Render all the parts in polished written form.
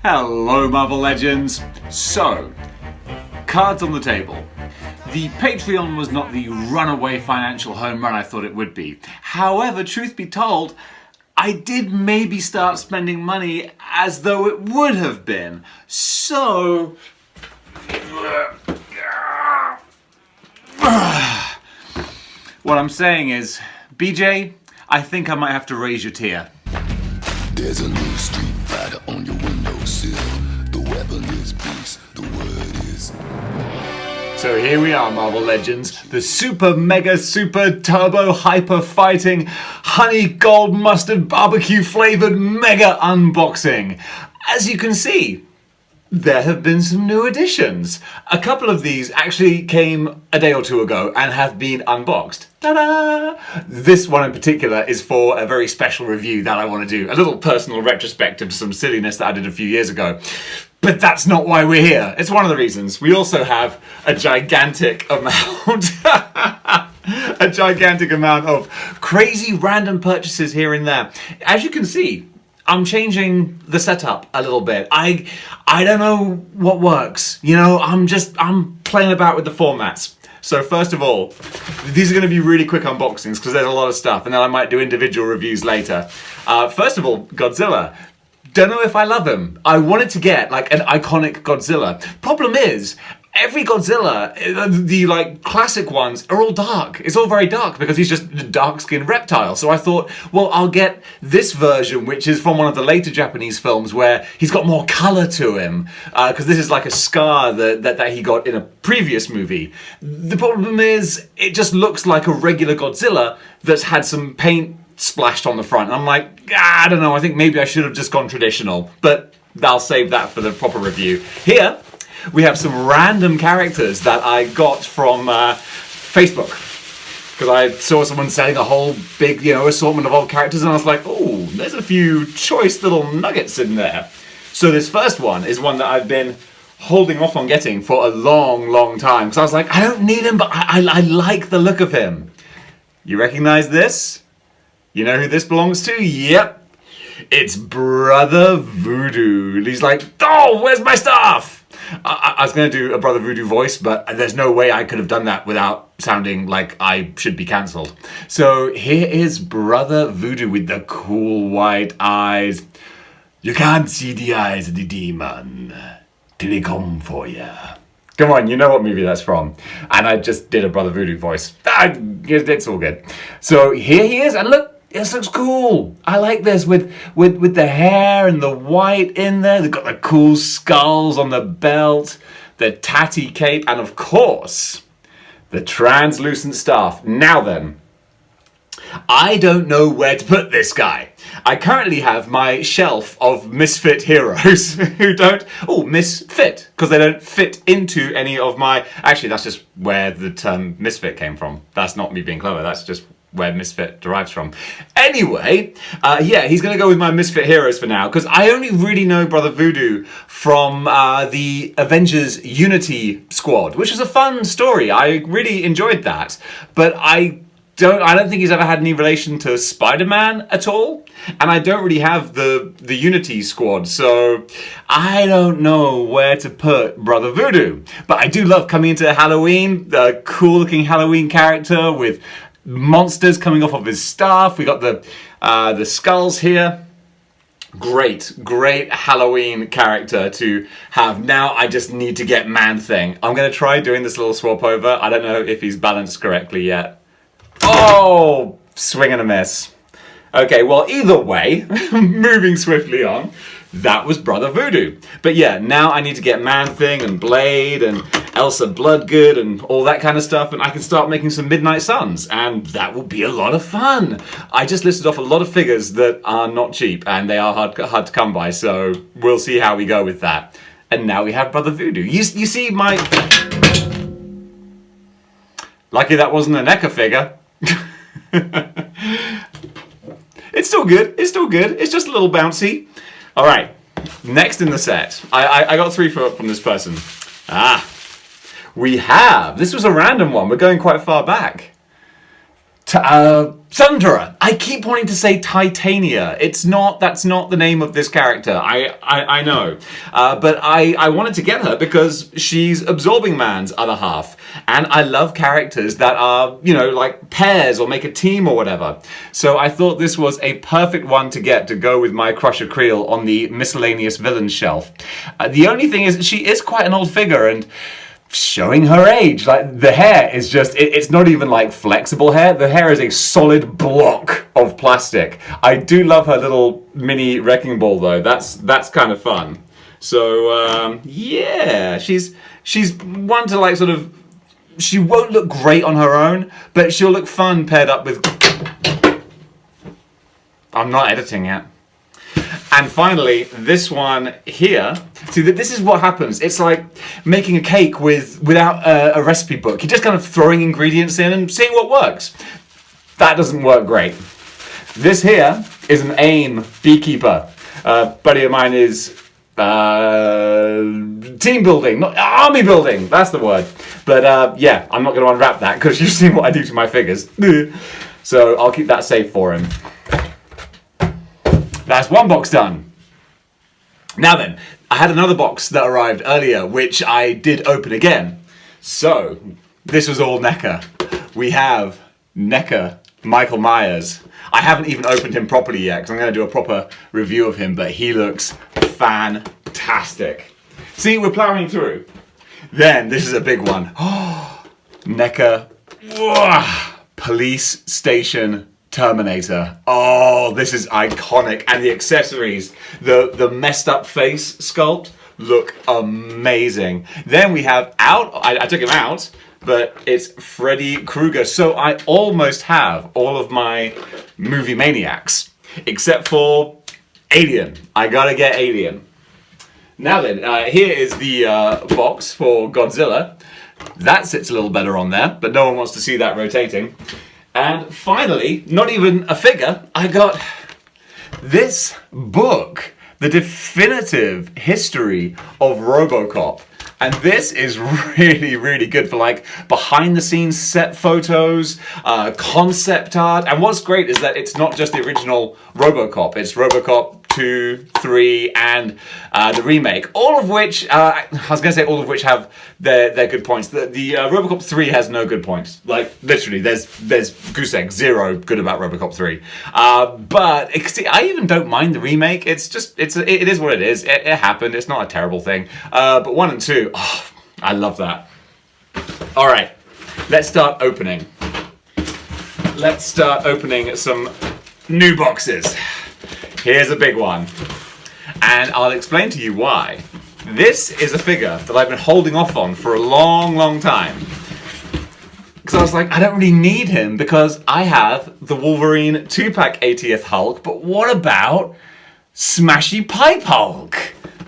Hello, Marvel Legends. So, cards on the table. The Patreon was not the runaway financial home run I thought it would be. However, truth be told, I did maybe start spending money as though it would have been. So, what I'm saying is, BJ, I think I might have to raise your tier. There's a new street fighter on your windowsill. The weapon is peace, the word is. So here we are, Marvel Legends, the super mega super turbo hyper fighting honey gold mustard barbecue flavored mega unboxing. As you can see, there have been some new additions. A couple of these actually came a day or two ago and have been unboxed. Ta-da! This one in particular is for a very special review that I want to do. A little personal retrospective to some silliness that I did a few years ago. But that's not why we're here. It's one of the reasons. We also have a gigantic amount of crazy random purchases here and there. As you can see, I'm changing the setup a little bit. I don't know what works. You know, I'm playing about with the formats. So first of all, these are going to be really quick unboxings because there's a lot of stuff, and then I might do individual reviews later. First of all, Godzilla. Don't know if I love him. I wanted to get like an iconic Godzilla. Problem is, every Godzilla, the like classic ones, are all dark. It's all very dark because he's just a dark-skinned reptile. So I thought, well, I'll get this version, which is from one of the later Japanese films where he's got more color to him. Because this is like a scar that he got in a previous movie. The problem is, it just looks like a regular Godzilla that's had some paint splashed on the front. And I'm like, I don't know, I think maybe I should have just gone traditional. But I'll save that for the proper review. Here, we have some random characters that I got from Facebook. Because I saw someone selling a whole big, assortment of old characters, and I was like, oh, there's a few choice little nuggets in there. So this first one is one that I've been holding off on getting for a long, long time. Because I was like, I don't need him, but I like the look of him. You recognize this? You know who this belongs to? Yep. It's Brother Voodoo. He's like, oh, where's my stuff? I was going to do a Brother Voodoo voice, but there's no way I could have done that without sounding like I should be cancelled. So here is Brother Voodoo with the cool white eyes. You can't see the eyes of the demon till he come for you. Come on, you know what movie that's from. And I just did a Brother Voodoo voice. It's all good. So here he is, and look. This looks cool. I like this with the hair and the white in there. They've got the cool skulls on the belt, the tatty cape, and of course, the translucent staff. Now then, I don't know where to put this guy. I currently have my shelf of misfit heroes who don't, misfit, because they don't fit into any of my, actually that's just where the term misfit came from. That's not me being clever, that's just where misfit derives from. Anyway, he's going to go with my misfit heroes for now, because I only really know Brother Voodoo from the Avengers Unity Squad, which was a fun story. I really enjoyed that, but I don't think he's ever had any relation to Spider-Man at all, and I don't really have the Unity Squad, so I don't know where to put Brother Voodoo. But I do love coming into Halloween, the cool-looking Halloween character with monsters coming off of his staff. We got the skulls here. Great Halloween character to have. Now I just need to get Man-Thing. I'm going to try doing this little swap over. I don't know if he's balanced correctly yet. Oh, swing and a miss. Okay, well, either way, moving swiftly on, that was Brother Voodoo. But yeah, now I need to get Man-Thing and Blade and Elsa Bloodgood and all that kind of stuff, and I can start making some Midnight Suns, and that will be a lot of fun. I just listed off a lot of figures that are not cheap, and they are hard to come by, so we'll see how we go with that. And now we have Brother Voodoo. You see my... Lucky that wasn't an NECA figure. It's still good. It's just a little bouncy. All right, next in the set. I got three from this person. We have, this was a random one. We're going quite far back. Sundra. I keep wanting to say Titania. That's not the name of this character. I know. But I wanted to get her because she's Absorbing Man's other half. And I love characters that are, like pairs or make a team or whatever. So I thought this was a perfect one to get to go with my Crusher Creel on the miscellaneous villains shelf. The only thing is she is quite an old figure, and showing her age, like the hair is just, it's not even like flexible hair. The hair is a solid block of plastic. I do love her little mini wrecking ball though. That's kind of fun. So yeah, she's one to like sort of, she won't look great on her own, but she'll look fun paired up with, I'm not editing yet. And finally, this one here. See, this is what happens. It's like making a cake without a recipe book. You're just kind of throwing ingredients in and seeing what works. That doesn't work great. This here is an AIM beekeeper. Buddy of mine is team building, not army building. That's the word. But yeah, I'm not going to unwrap that because you've seen what I do to my figures. So I'll keep that safe for him. That's one box done. Now then, I had another box that arrived earlier, which I did open again. So, this was all NECA. We have NECA Michael Myers. I haven't even opened him properly yet, because I'm going to do a proper review of him, but he looks fantastic. See, we're plowing through. Then, this is a big one. NECA Police Station Terminator. Oh, this is iconic. And the accessories, the messed up face sculpt look amazing. Then we have I took him out, but it's Freddy Krueger. So I almost have all of my movie maniacs, except for Alien. I gotta get Alien. Now then, here is the box for Godzilla. That sits a little better on there, but no one wants to see that rotating. And finally, not even a figure, I got this book, The Definitive History of RoboCop. And this is really, really good for like behind the scenes set photos, concept art. And what's great is that it's not just the original RoboCop, it's RoboCop 2, 3, and the remake. All of which, I was going to say all of which have their good points. The RoboCop 3 has no good points. Like, literally, there's goose egg, zero good about RoboCop 3. But I even don't mind the remake. It's just, it is what it is. It happened. It's not a terrible thing. But 1 and 2, oh, I love that. All right, let's start opening. Let's start opening some new boxes. Here's a big one, and I'll explain to you why. This is a figure that I've been holding off on for a long, long time. Because I was like, I don't really need him because I have the Wolverine 2-pack 80th Hulk, but what about Smashy Pipe Hulk?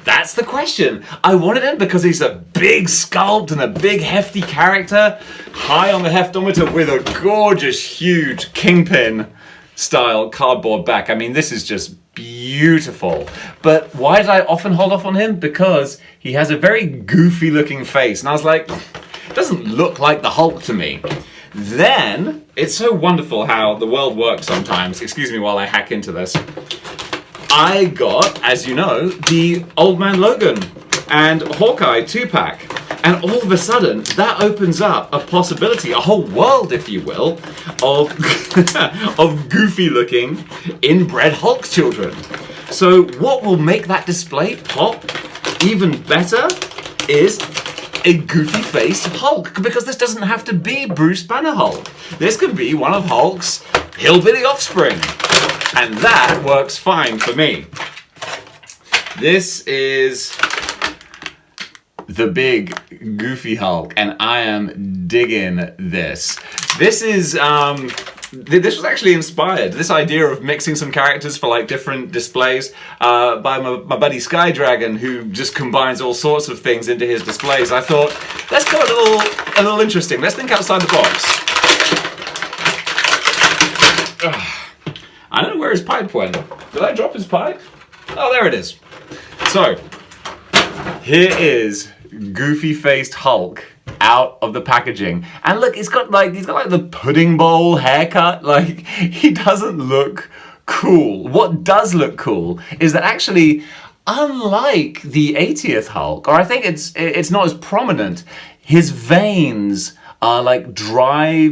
That's the question. I wanted him because he's a big sculpt and a big hefty character, high on the heftometer with a gorgeous, huge Kingpin style cardboard back. I mean, this is just beautiful. But why did I often hold off on him? Because he has a very goofy looking face. And I was like, it doesn't look like the Hulk to me. Then, it's so wonderful how the world works sometimes. Excuse me while I hack into this. I got, as you know, the Old Man Logan and Hawkeye 2-pack. And all of a sudden, that opens up a possibility, a whole world, if you will, of, of goofy-looking, inbred Hulk children. So what will make that display pop even better is a goofy-faced Hulk, because this doesn't have to be Bruce Banner Hulk. This could be one of Hulk's hillbilly offspring, and that works fine for me. This is the big goofy Hulk, and I am digging this. This is this was actually inspired, this idea of mixing some characters for like different displays, by my buddy Skydragon, who just combines all sorts of things into his displays. I thought, let's go a little interesting. Let's think outside the box. I don't know where his pipe went. Did I drop his pipe? Oh, there it is. So, here is goofy-faced Hulk out of the packaging. And look, he's got like the pudding bowl haircut. Like, he doesn't look cool. What does look cool is that actually, unlike the 80th Hulk, or I think it's not as prominent, his veins are like dry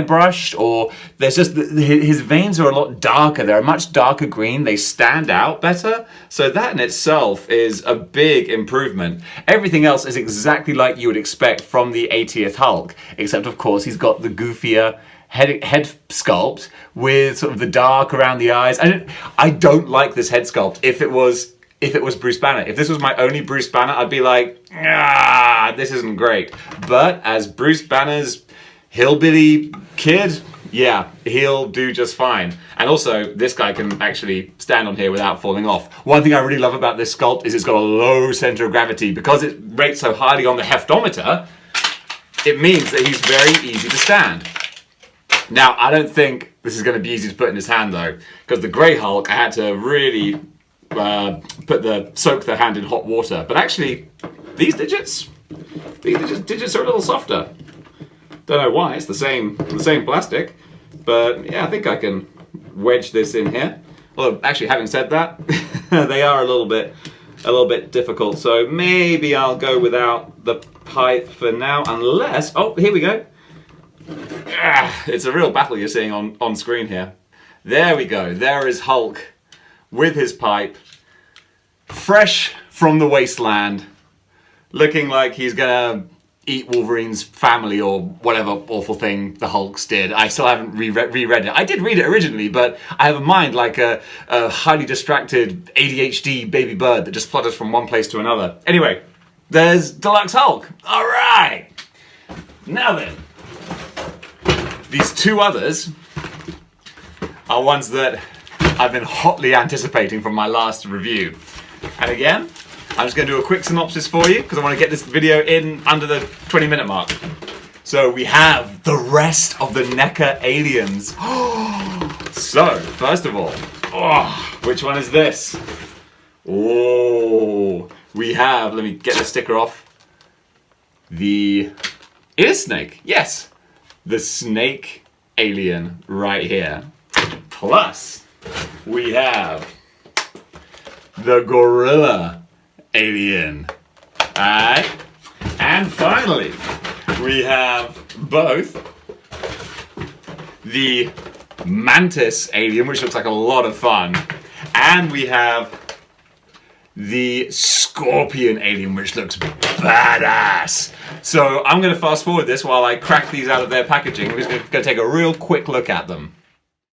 brushed, or there's just his veins are a lot darker. They're a much darker green. They stand out better. So that in itself is a big improvement. Everything else is exactly like you would expect from the 80th Hulk, except of course he's got the goofier head sculpt with sort of the dark around the eyes. I don't like this head sculpt. If it was Bruce Banner, if this was my only Bruce Banner, I'd be like, this isn't great. But as Bruce Banner's hillbilly kid, yeah, he'll do just fine. And also, this guy can actually stand on here without falling off. One thing I really love about this sculpt is it's got a low center of gravity. Because it rates so highly on the heftometer, it means that he's very easy to stand. Now, I don't think this is going to be easy to put in his hand though, because the Grey Hulk, I had to really soak the hand in hot water. But actually, these digits are a little softer. Don't know why. It's the same plastic, but yeah, I think I can wedge this in here. Although, actually, having said that, they are a little bit difficult. So maybe I'll go without the pipe for now, unless here we go. It's a real battle you're seeing on screen here. There we go. There is Hulk with his pipe, fresh from the wasteland, looking like he's gonna eat Wolverine's family or whatever awful thing the Hulks did. I still haven't reread it. I did read it originally, but I have a mind like a highly distracted ADHD baby bird that just flutters from one place to another. Anyway, there's Deluxe Hulk. All right. Now then, these two others are ones that I've been hotly anticipating from my last review. And again, I'm just going to do a quick synopsis for you because I want to get this video in under the 20-minute mark. So we have the rest of the NECA aliens. So, first of all, which one is this? Oh, we have, let me get the sticker off. It is Snake, yes. The Snake alien right here. Plus, we have the Gorilla alien. Alright. And finally, we have both the Mantis alien, which looks like a lot of fun, and we have the Scorpion alien, which looks badass. So I'm going to fast forward this while I crack these out of their packaging. We're just going to take a real quick look at them.